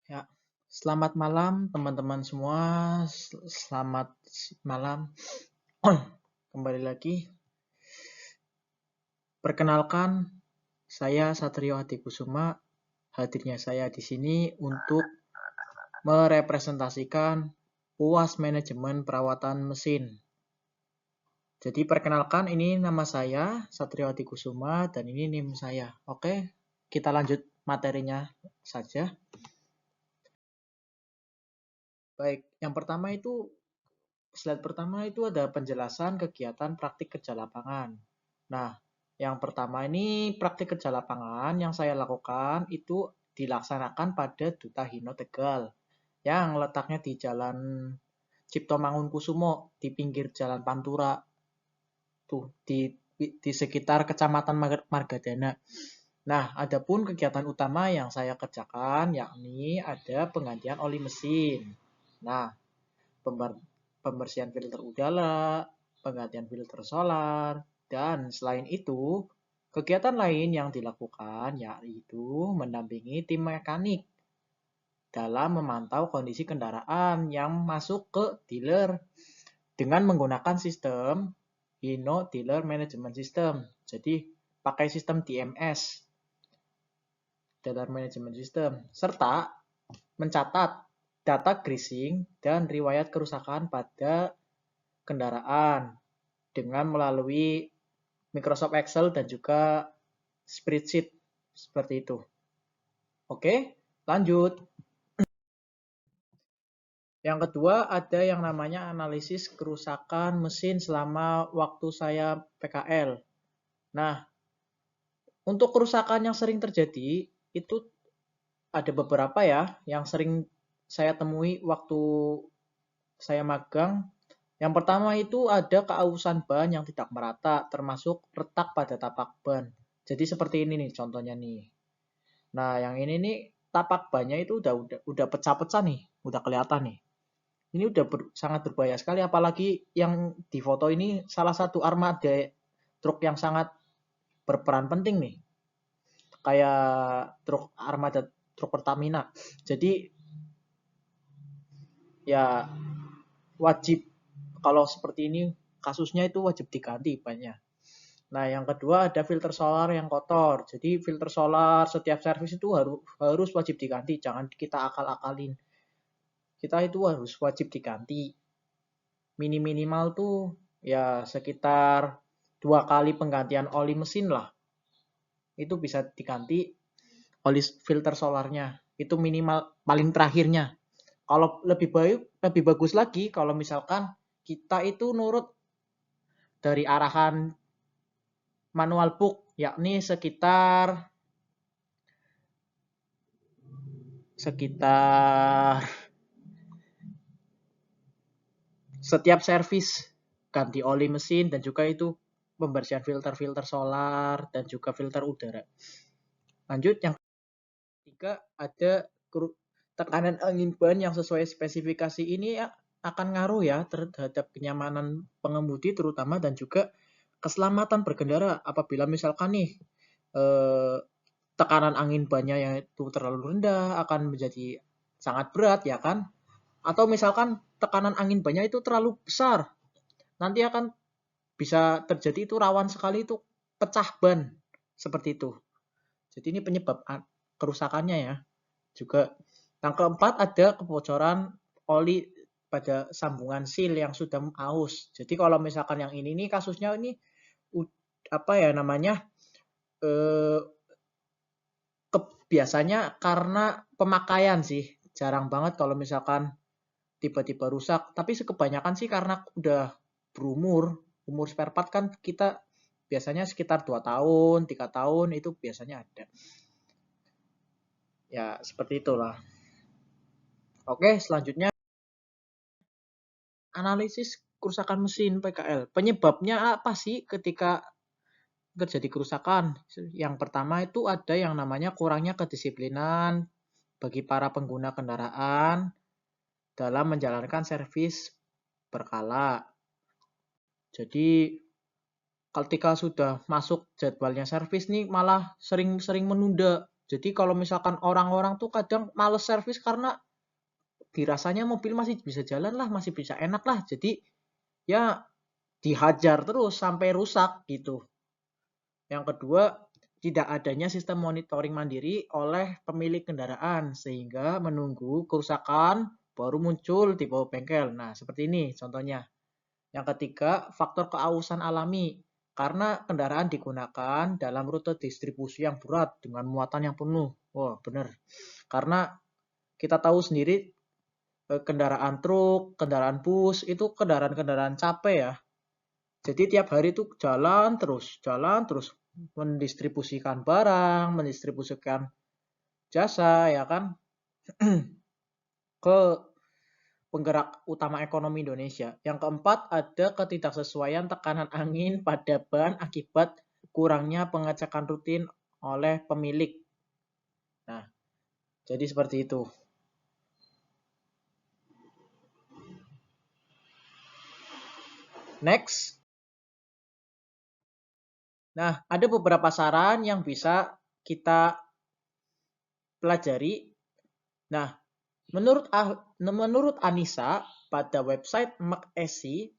Ya, selamat malam teman-teman semua. Selamat malam. Kembali lagi. Perkenalkan, saya Satrio Hadikusuma. Hadirnya saya di sini untuk merepresentasikan UAS Manajemen Perawatan Mesin. Jadi perkenalkan, ini nama saya Satrio Hadikusuma dan ini NIM saya. Oke, kita lanjut materinya saja. Baik, yang pertama itu slide pertama itu ada penjelasan kegiatan praktik kerja lapangan. Nah, yang pertama ini praktik kerja lapangan yang saya lakukan itu dilaksanakan pada Duta Hino Tegal yang letaknya di Jalan Cipto Mangunkusumo di pinggir Jalan Pantura tuh di sekitar Kecamatan Margadana. Nah, adapun kegiatan utama yang saya kerjakan yakni ada penggantian oli mesin. Nah, pembersihan filter udara, penggantian filter solar, dan selain itu, kegiatan lain yang dilakukan yaitu mendampingi tim mekanik dalam memantau kondisi kendaraan yang masuk ke dealer dengan menggunakan sistem Hino Dealer Management System. Jadi pakai sistem DMS, Dealer Management System, serta mencatat data greasing dan riwayat kerusakan pada kendaraan dengan melalui Microsoft Excel dan juga spreadsheet seperti itu. Oke, lanjut. Yang kedua ada yang namanya analisis kerusakan mesin selama waktu saya PKL. Nah, untuk kerusakan yang sering terjadi itu ada beberapa ya yang sering saya temui waktu saya magang. Yang pertama itu ada keausan ban yang tidak merata, termasuk retak pada tapak ban. Jadi seperti ini nih contohnya nih. Nah, yang ini nih tapak bannya itu udah pecah-pecah nih, udah kelihatan nih. Ini udah sangat berbahaya sekali, apalagi yang di foto ini salah satu armada truk yang sangat berperan penting nih, kayak truk armada truk Pertamina. Jadi ya wajib kalau seperti ini kasusnya itu wajib diganti banyak. Nah, yang kedua ada filter solar yang kotor. Jadi filter solar setiap servis itu harus wajib diganti, jangan kita akal-akalin. Kita itu harus wajib diganti. Minimal tuh ya sekitar 2 kali penggantian oli mesin lah. Itu bisa diganti oli filter solarnya. Itu minimal paling terakhirnya. Kalau lebih bagus lagi kalau misalkan kita itu nurut dari arahan manual book, yakni sekitar setiap servis ganti oli mesin dan juga itu pembersihan filter solar dan juga filter udara. Lanjut, yang ketiga ada tekanan angin ban yang sesuai spesifikasi ini ya, akan ngaruh ya terhadap kenyamanan pengemudi terutama dan juga keselamatan berkendara. Apabila misalkan nih tekanan angin bannya yang itu terlalu rendah akan menjadi sangat berat ya kan, atau misalkan tekanan angin bannya itu terlalu besar, nanti akan bisa terjadi itu rawan sekali itu pecah ban seperti itu. Jadi ini penyebab kerusakannya ya. Juga yang keempat ada kebocoran oli pada sambungan seal yang sudah aus. Jadi kalau misalkan yang ini nih kasusnya ini apa ya namanya eh, biasanya karena pemakaian sih. Jarang banget kalau misalkan tiba-tiba rusak. Tapi kebanyakan sih karena udah berumur. Umur spare part kan kita biasanya sekitar 2 tahun, 3 tahun itu biasanya ada. Ya, seperti itulah. Oke, selanjutnya analisis kerusakan mesin PKL. Penyebabnya apa sih ketika terjadi kerusakan? Yang pertama itu ada yang namanya kurangnya kedisiplinan bagi para pengguna kendaraan dalam menjalankan servis berkala. Jadi ketika sudah masuk jadwalnya servis nih malah sering-sering menunda. Jadi kalau misalkan orang-orang tuh kadang males servis karena dirasanya mobil masih bisa jalan lah, masih bisa enak lah. Jadi ya dihajar terus sampai rusak gitu. Yang kedua, tidak adanya sistem monitoring mandiri oleh pemilik kendaraan sehingga menunggu kerusakan baru muncul di bawah bengkel. Nah, seperti ini contohnya. Yang ketiga, faktor keausan alami. Karena kendaraan digunakan dalam rute distribusi yang berat dengan muatan yang penuh. Wah, benar. Karena kita tahu sendiri kendaraan truk, kendaraan bus, itu kendaraan-kendaraan capek ya. Jadi tiap hari itu jalan terus mendistribusikan barang, mendistribusikan jasa ya kan ke penggerak utama ekonomi Indonesia. Yang keempat, ada ketidaksesuaian tekanan angin pada ban akibat kurangnya pengecekan rutin oleh pemilik. Nah, jadi seperti itu. Next. Nah, ada beberapa saran yang bisa kita pelajari. Nah, menurut Anissa pada website McAfee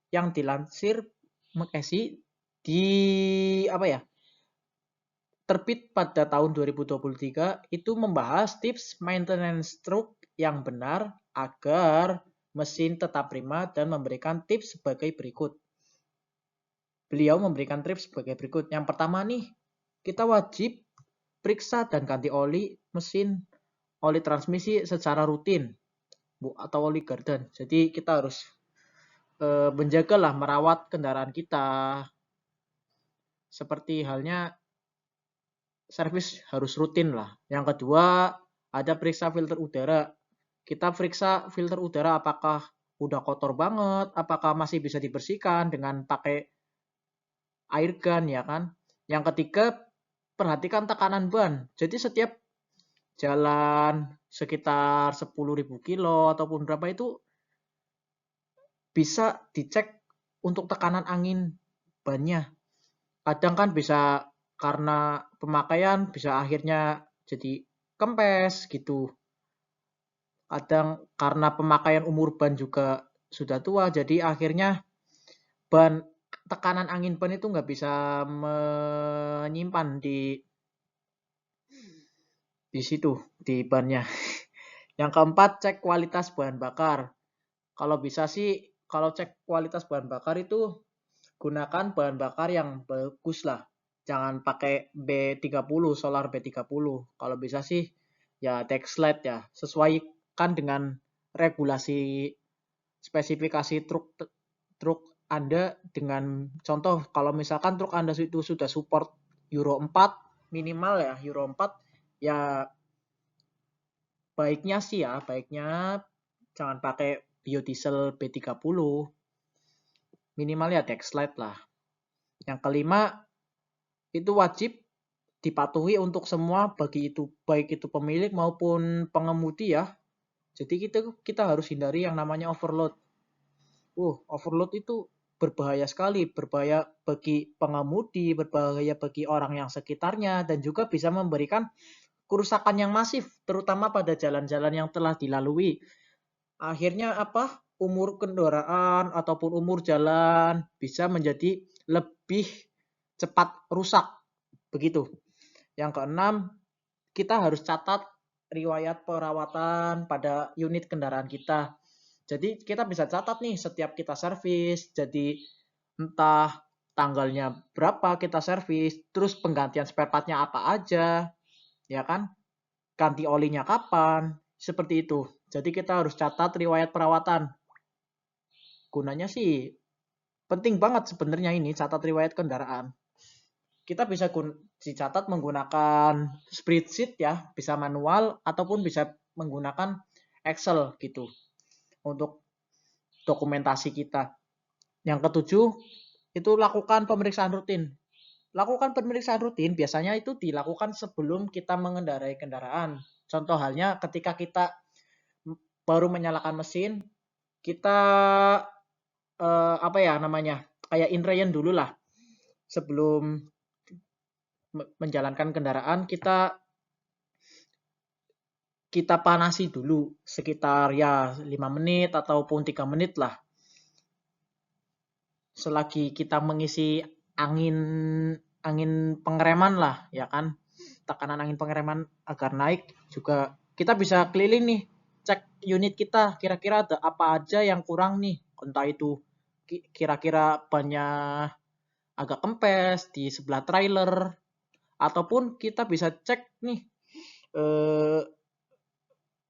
yang dilansir McAfee di apa ya? Terbit pada tahun 2023 itu membahas tips maintenance truk yang benar agar mesin tetap prima dan memberikan tips sebagai berikut. Beliau memberikan tips sebagai berikut. Yang pertama nih, kita wajib periksa dan ganti oli mesin, oli transmisi secara rutin, atau oli gardan. Jadi kita harus menjagalah, merawat kendaraan kita. Seperti halnya servis harus rutin lah. Yang kedua, ada periksa filter udara. Kita periksa filter udara apakah udah kotor banget, apakah masih bisa dibersihkan dengan pakai air gun ya kan. Yang ketiga, perhatikan tekanan ban. Jadi setiap jalan sekitar 10.000 kilo ataupun berapa itu bisa dicek untuk tekanan angin bannya. Kadang kan bisa karena pemakaian bisa akhirnya jadi kempes gitu. Kadang karena pemakaian umur ban juga sudah tua, jadi akhirnya ban tekanan angin ban itu nggak bisa menyimpan di situ di bannya. Yang keempat, cek kualitas bahan bakar. Kalau bisa sih, kalau cek kualitas bahan bakar itu gunakan bahan bakar yang bagus lah. Jangan pakai B30, solar B30. Kalau bisa sih ya Dexlite ya. Sesuaikan dengan regulasi spesifikasi truk Anda dengan contoh kalau misalkan truk Anda itu sudah support Euro 4 minimal ya, Euro 4 ya baiknya sih ya, baiknya jangan pakai biodiesel B30. Minimal ya Dexlite lah. Yang kelima, itu wajib dipatuhi untuk semua bagi itu baik itu pemilik maupun pengemudi ya. Jadi kita harus hindari yang namanya overload. Overload itu berbahaya sekali, berbahaya bagi pengemudi, berbahaya bagi orang yang sekitarnya dan juga bisa memberikan kerusakan yang masif terutama pada jalan-jalan yang telah dilalui. Akhirnya apa? Umur kendaraan ataupun umur jalan bisa menjadi lebih cepat rusak. Begitu. Yang keenam, kita harus catat riwayat perawatan pada unit kendaraan kita. Jadi kita bisa catat nih setiap kita servis, jadi entah tanggalnya berapa kita servis, terus penggantian spare partnya apa aja, ya kan? Ganti olinya kapan, seperti itu. Jadi kita harus catat riwayat perawatan. Gunanya sih penting banget sebenarnya ini catat riwayat kendaraan. Kita bisa dicatat menggunakan spreadsheet ya, bisa manual ataupun bisa menggunakan Excel gitu untuk dokumentasi kita. Yang ketujuh, itu lakukan pemeriksaan rutin. Lakukan pemeriksaan rutin biasanya itu dilakukan sebelum kita mengendarai kendaraan. Contoh halnya ketika kita baru menyalakan mesin, kita apa ya namanya? Kayak inrayan dulu lah. Sebelum menjalankan kendaraan, kita kita panasi dulu sekitar ya 5 menit ataupun 3 menit lah. Selagi kita mengisi angin pengereman lah, ya kan. Tekanan angin pengereman agar naik juga kita bisa keliling nih, cek unit kita kira-kira ada apa aja yang kurang nih. Entah itu kira-kira bannya agak kempes di sebelah trailer, ataupun kita bisa cek nih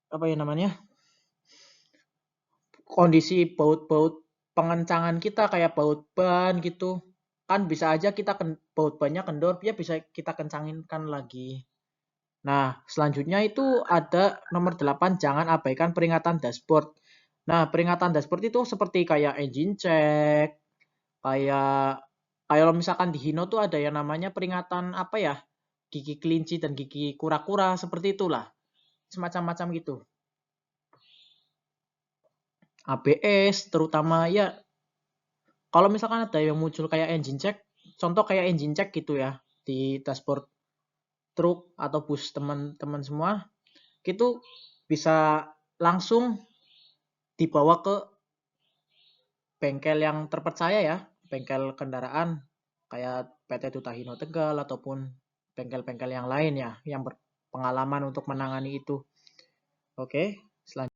apa ya namanya, kondisi baut-baut pengencangan kita kayak baut ban gitu. Kan bisa aja kita baut bannya kendor, ya bisa kita kencanginkan lagi. Nah, selanjutnya itu ada nomor 8, jangan abaikan peringatan dashboard. Nah, peringatan dashboard itu seperti kayak engine check, kayak kalau misalkan di Hino tuh ada yang namanya peringatan apa ya, gigi kelinci dan gigi kura-kura, seperti itulah. Semacam-macam gitu. ABS terutama ya, kalau misalkan ada yang muncul kayak engine check, contoh kayak engine check gitu ya, di dashboard truk atau bus teman-teman semua, itu bisa langsung dibawa ke bengkel yang terpercaya ya, bengkel kendaraan kayak PT Tutahino Tegal ataupun bengkel-bengkel yang lain ya, yang berpengalaman untuk menangani itu. Oke, selanjutnya.